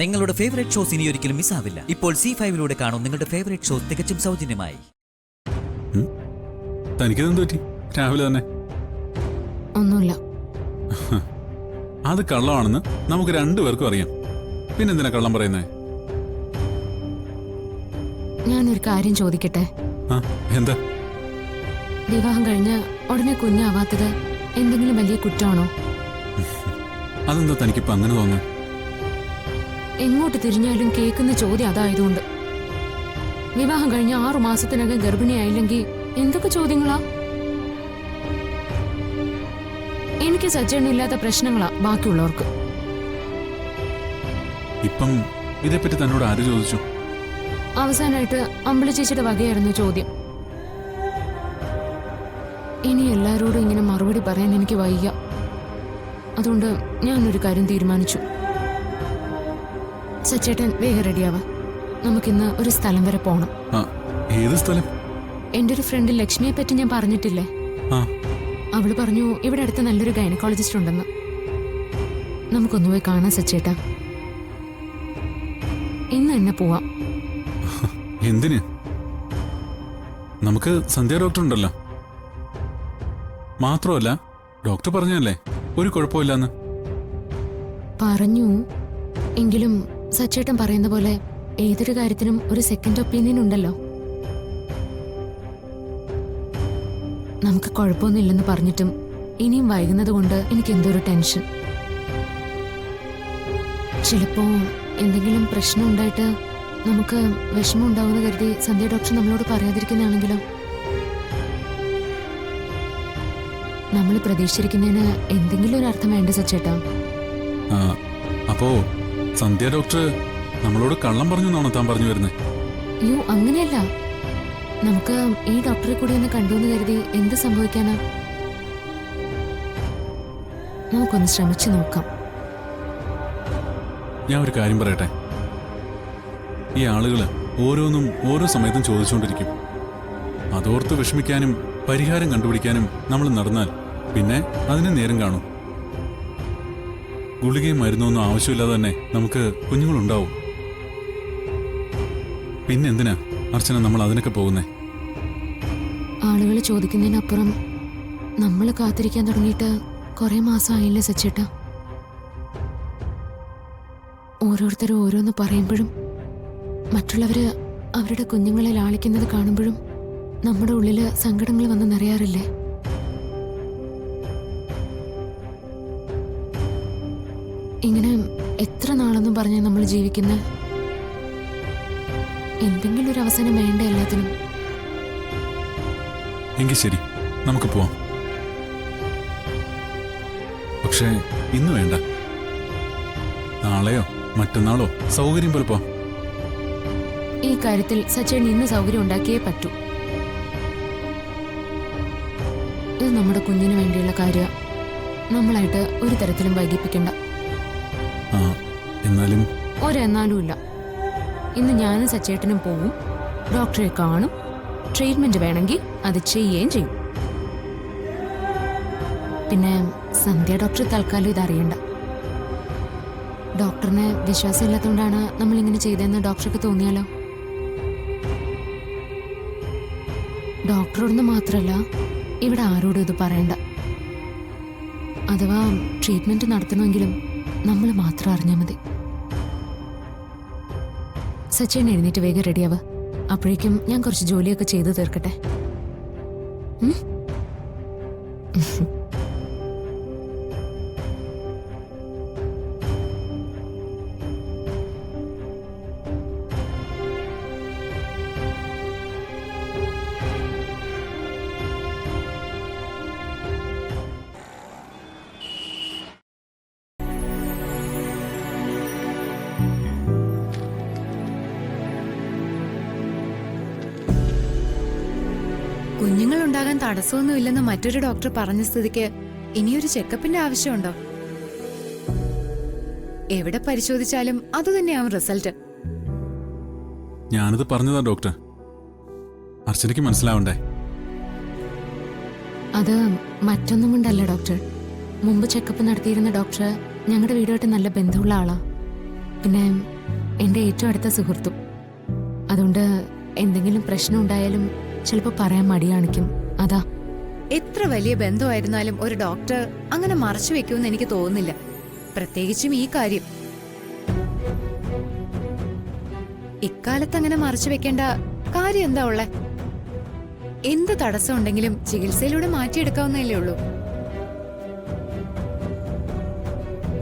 നിങ്ങളുടെ favourite shows ഇനി ഒരിക്കലും മിസ്സാവില്ല. ഇപ്പോൾ C5 കാണും നിങ്ങളുടെ ഫേവറേറ്റ് ഷോസ് തികച്ചും സൗജന്യമായി. തനിക്കെന്ത് പറ്റി രാവിലെ തന്നെ? ഒന്നുമില്ല. അത് കള്ളമാണെന്ന് നമുക്ക് രണ്ടുപേർക്കും അറിയാം. പിന്നെന്തിനാ കള്ളം പറയുന്നേ? ഞാനൊരു കാര്യം ചോദിക്കട്ടെ? എന്താ? വിവാഹം കഴിഞ്ഞ് ഉടനെ കുഞ്ഞാവാത്തത് എന്തെങ്കിലും വലിയ കുറ്റമാണോ? അതെന്താ തനിക്കിപ്പോ അങ്ങനെ തോന്നുന്നു? എങ്ങോട്ട് തിരിഞ്ഞാലും കേൾക്കുന്ന ചോദ്യം അതായതുകൊണ്ട്. വിവാഹം കഴിഞ്ഞ 6 മാസത്തിനകം ഗർഭിണിയായില്ലെങ്കിൽ എന്തൊക്കെ ചോദ്യങ്ങളാ? എനിക്ക് സജ്ജനില്ലാത്ത പ്രശ്നങ്ങളാ ബാക്കിയുള്ളവർക്ക്. ഇപ്പം ഇതേപ്പറ്റി തന്നോട് ആര് ചോദിച്ചു? അവസാനമായിട്ട് അമ്പിളി ചേച്ചിയുടെ വകയായിരുന്നു ചോദ്യം. ഇനി എല്ലാരോടും ഇങ്ങനെ മറുപടി പറയാൻ എനിക്ക് വയ്യ. അതുകൊണ്ട് ഞാനൊരു കാര്യം തീരുമാനിച്ചു. സച്ചേട്ടൻ വേഗം റെഡിയാവാ. നമുക്കിന്ന് ഒരു സ്ഥലം വരെ പോണം. ഏത് സ്ഥലം? എന്റെ ഒരു ഫ്രണ്ട് ലക്ഷ്മിയെ പറ്റി ഞാൻ പറഞ്ഞിട്ടില്ലേ? അവള് പറഞ്ഞു ഇവിടെ അടുത്ത് നല്ലൊരു ഗൈനക്കോളജിസ്റ്റ് ഉണ്ടെന്ന്. നമുക്കൊന്നു പോയി കാണാൻ സച്ചേട്ടാ. ഇന്ന് തന്നെ പോവാം. എന്തിന്? നമുക്ക് സന്ധ്യ ഡോക്ടർ ഉണ്ടല്ലോ. മാത്രമല്ല ഡോക്ടർ പറഞ്ഞല്ലേ ഒരു കുഴപ്പമില്ലെന്ന്. പറഞ്ഞു. എങ്കിലും സച്ചേട്ടൻ പറയുന്ന പോലെ ഏതൊരു കാര്യത്തിനും ഒരു സെക്കൻഡ് ഒപ്പീനിയൻ ഉണ്ടല്ലോ. നമുക്ക് കുഴപ്പമൊന്നുമില്ലെന്ന് പറഞ്ഞിട്ടും ഇനിയും വൈകുന്നത് കൊണ്ട് എനിക്ക് എന്തോ ഒരു ടെൻഷൻ. ചിലപ്പോ എന്തെങ്കിലും പ്രശ്നം ഉണ്ടായിട്ട് നമുക്ക് വിഷമം ഉണ്ടാവുന്ന കരുതി സന്ധ്യ ഡോക്ടർ നമ്മളോട് പറയാതിരിക്കുന്നതാണെങ്കിലോ? നമ്മൾ പ്രതീക്ഷിച്ചിരിക്കുന്നതിന് എന്തെങ്കിലും ഒരു അർത്ഥം വേണ്ട സച്ചേട്ടാ. അപ്പോ സന്ധ്യ ഡോക്ടർ നമ്മളോട് കള്ളം പറഞ്ഞു എന്നാണോ താൻ പറഞ്ഞു വരുന്നത്? അയ്യോ, അങ്ങനെയല്ല. നമുക്ക് ഈ ഡോക്ടറെ കൂടി ഒന്ന് കണ്ടുവെന്ന് കരുതി എന്ത് സംഭവിക്കാനാ? നമുക്കൊന്ന് ശ്രമിച്ചു നോക്കാം. ഞാൻ ഒരു കാര്യം പറയട്ടെ. ഈ ആളുകള് ഓരോന്നും ഓരോ സമയത്തും ചോദിച്ചുകൊണ്ടിരിക്കും. അതോർത്ത് വിഷമിക്കാനും പരിഹാരം കണ്ടുപിടിക്കാനും നമ്മൾ നടന്നാൽ പിന്നെ അതിന് നേരം കാണും. ഗുളികയും മരുന്നൊന്നും ആവശ്യമില്ലാതെ തന്നെ നമുക്ക് കുഞ്ഞുങ്ങളുണ്ടാവും. പിന്നെന്തിനാ അർച്ചന നമ്മൾ അതിനൊക്കെ പോകുന്നേ? ആളുകൾ ചോദിക്കുന്നതിനപ്പുറം നമ്മൾ കാത്തിരിക്കാൻ തുടങ്ങിയിട്ട് കുറെ മാസമായില്ലേ സച്ചേട്ടാ? ഓരോരുത്തരും ഓരോന്ന് പറയുമ്പോഴും മറ്റുള്ളവര് അവരുടെ കുഞ്ഞുങ്ങളെ ലാളിക്കുന്നത് കാണുമ്പോഴും നമ്മുടെ ഉള്ളില് സങ്കടങ്ങൾ വന്ന് നിറയാറില്ലേ? ഇങ്ങനെ എത്ര നാളെന്നും പറഞ്ഞാ നമ്മൾ ജീവിക്കുന്ന? എന്തെങ്കിലും ഒരു അവസാനം വേണ്ട എല്ലാത്തിനും. എങ്കിൽ ശരി, നമുക്ക് പോവാം. പക്ഷേ ഇന്ന് വേണ്ട. നാളെയോ മറ്റന്നാളോ സൗകര്യം പോലെ പോവാം. ഈ കാര്യത്തിൽ സച്ചേട്ടൻ ഇന്ന് സൗകര്യം ഉണ്ടാക്കിയേ പറ്റൂ. ഇത് നമ്മുടെ കുഞ്ഞിന് വേണ്ടിയുള്ള കാര്യ. നമ്മളായിട്ട് ഒരു തരത്തിലും വൈകിപ്പിക്കണ്ട. എന്നാലും ഒരെന്നാലും ഇല്ല. ഇന്ന് ഞാനും സച്ചേട്ടനും പോവും, ഡോക്ടറെ കാണും, ട്രീറ്റ്മെന്റ് വേണമെങ്കിൽ അത് ചെയ്യുകയും ചെയ്യും. പിന്നെ സന്ധ്യ ഡോക്ടർ തൽക്കാലം ഇതറിയണ്ട. ഡോക്ടറിന് വിശ്വാസമില്ലാത്തതുകൊണ്ടാണ് നമ്മളിങ്ങനെ ചെയ്തതെന്ന് ഡോക്ടർക്ക് തോന്നിയാലോ? ഡോക്ടറോടൊന്ന് മാത്രമല്ല ഇവിടെ ആരോടും ഇത് പറയണ്ട. അഥവാ ട്രീറ്റ്മെന്റ് നടത്തണമെങ്കിലും നമ്മൾ മാത്രം അറിഞ്ഞാൽ മതി. സച്ചിൻ എഴുന്നേറ്റ് വേഗം റെഡിയാവുക. അപ്പോഴേക്കും ഞാൻ കുറച്ച് ജോലിയൊക്കെ ചെയ്തു തീർക്കട്ടെ. കുഞ്ഞുങ്ങൾ ഉണ്ടാകാൻ തടസ്സമൊന്നുമില്ലെന്ന് മറ്റൊരു ഡോക്ടർ പറഞ്ഞ സ്ഥിതിക്ക് ഇനിയൊരു ചെക്കപ്പിന്റെ ആവശ്യമുണ്ടോ? എവിടെ പരിശോധിച്ചാലും അതുതന്നെയാവും റിസൾട്ട്. ഞാനത് പറഞ്ഞതാ ഡോക്ടർ. അർച്ചനയ്ക്ക് മനസ്സിലാവണ്ടേ? അത് മറ്റൊന്നും കൊണ്ടല്ല ഡോക്ടർ. മുമ്പ് ചെക്കപ്പ് നടത്തിയിരുന്ന ഡോക്ടർ ഞങ്ങളുടെ വീടുമായിട്ട് നല്ല ബന്ധമുള്ള ആളാ. പിന്നെ എൻ്റെ ഏറ്റവും അടുത്ത സുഹൃത്തും. അതുകൊണ്ട് എന്തെങ്കിലും പ്രശ്നം ഉണ്ടായാലും ചിലപ്പോൾ പറയാൻ മടി കാണിക്കും. അതാ. എത്ര വലിയ ബന്ധമായിരുന്നാലും ഒരു ഡോക്ടർ അങ്ങനെ മറച്ചു വെക്കുമെന്ന് എനിക്ക് തോന്നുന്നില്ല, പ്രത്യേകിച്ചും ഈ കാര്യം. ഇക്കാലത്ത് അങ്ങനെ മറച്ചു വെക്കേണ്ട കാര്യം എന്താ ഉള്ളേ? എന്ത് തടസ്സം ഉണ്ടെങ്കിലും ചികിത്സയിലൂടെ മാറ്റിയെടുക്കാവുന്നതല്ലേ ഉള്ളൂ.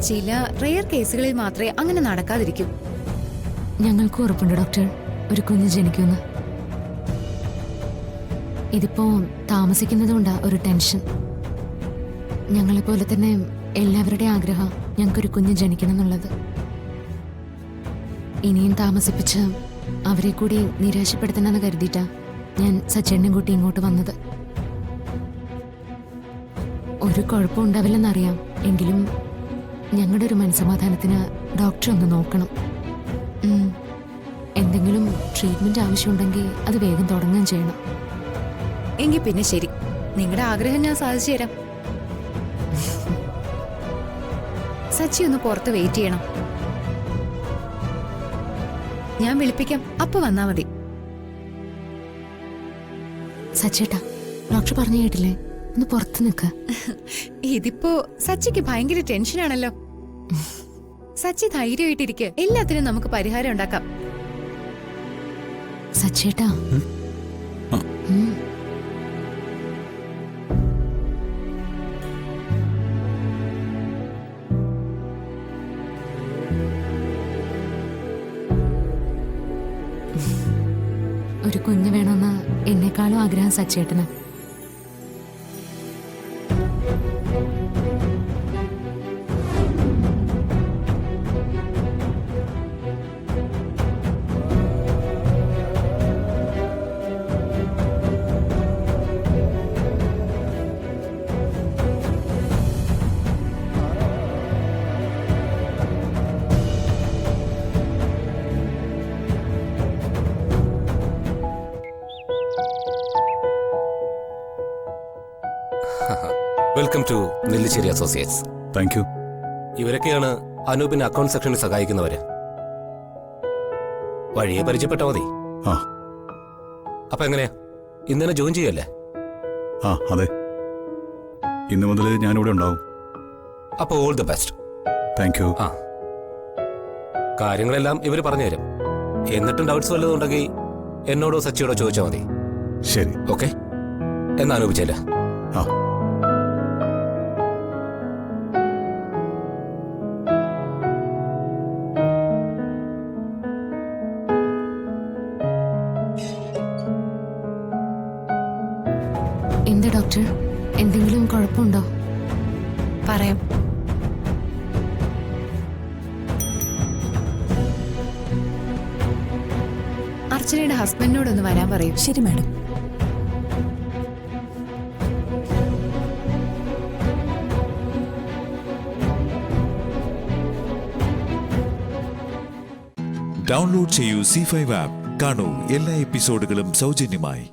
ചില റെയർ കേസുകളിൽ മാത്രമേ അങ്ങനെ നടക്കാതിരിക്കൂ. ഞങ്ങൾക്ക് ഉറപ്പുണ്ട് ഡോക്ടർ, ഒരു കുഞ്ഞ് ജനിക്കുമെന്ന്. ഇതിപ്പോ താമസിക്കുന്നതുകൊണ്ടാ ഒരു ടെൻഷൻ. ഞങ്ങളെപ്പോലെ തന്നെ എല്ലാവരുടെയും ആഗ്രഹം ഞങ്ങൾക്കൊരു കുഞ്ഞ് ജനിക്കണം എന്നുള്ളത്. ഇനിയും താമസിപ്പിച്ച് അവരെ കൂടി നിരാശപ്പെടുത്തണമെന്ന് കരുതിയിട്ടാ ഞാൻ സച്ചേട്ടനെ കൂട്ടി ഇങ്ങോട്ട് വന്നത്. ഒരു കുഴപ്പം ഉണ്ടാവില്ലെന്നറിയാം, എങ്കിലും ഞങ്ങളുടെ ഒരു മനസ്സമാധാനത്തിന് ഡോക്ടർ ഒന്ന് നോക്കണം. എന്തെങ്കിലും ട്രീറ്റ്മെന്റ് ആവശ്യമുണ്ടെങ്കിൽ അത് വേഗം തുടങ്ങുകയും ചെയ്യണം. എങ്കിൽ പിന്നെ ശരി, നിങ്ങളുടെ ആഗ്രഹം ഞാൻ സാധിച്ചു തരാം. സച്ചി ഒന്ന് പുറത്ത് വെയിറ്റ് ചെയ്യണം, ഞാൻ വിളിപ്പിക്കാം, അപ്പൊ വന്നാ മതി. സച്ചേട്ടാ, ഡോക്ടർ പറഞ്ഞു കേട്ടില്ലേ, ഒന്ന് പുറത്ത് നിൽക്ക. ഇതിപ്പോ സച്ചിക്ക് ഭയങ്കര ടെൻഷനാണല്ലോ. സച്ചി ധൈര്യമായിട്ടിരിക്കെ, എല്ലാത്തിനും നമുക്ക് പരിഹാരം ഉണ്ടാക്കാം. സച്ചേട്ടാ. ഒരു കുഞ്ഞ് വേണമെന്ന് എന്നെക്കാളും ആഗ്രഹം സച്ചേട്ടന്. Welcome to Nellissery associates. Thank you. ഇവരൊക്കെയാണ് അനൂപിന്റെ അക്കൗണ്ട് സെക്ഷനിൽ സഹായിക്കുന്നവര്. വഴിയെ പരിചയപ്പെട്ടാ മതി. ആ അപ്പൊ എങ്ങനെയാ, ഇന്നലെ ജോയിൻ ചെയ്യല്ലേ? ആ അതെ, ഇന്നു മുതൽ ഞാനിവിടെ ഉണ്ടാവും. അപ്പൊ all the best. Thank you. ആ, കാര്യങ്ങളെല്ലാം ഇവര് പറഞ്ഞുതരും. എന്നിട്ടും ഡൗട്ട്സ് വല്ലതും ഉണ്ടെങ്കിൽ എന്നോടോ സച്ചിയോടോ ചോദിച്ചാൽ മതി. ശരി. ഓക്കെ, എന്നാ അനൂപിച്ചല്ല. ആ എന്താ ഡോക്ടർ, എന്തെങ്കിലും കുഴപ്പമുണ്ടോ? പറയാം. അർച്ചനയുടെ ഹസ്ബൻഡിനോടൊന്ന് വരാൻ പറയും. ശരി മാഡം. ഡൗൺലോഡ് ചെയ്യൂ C5 ആപ്പ്. കാണൂ എല്ലാ എപ്പിസോഡുകളും സൗജന്യമായി.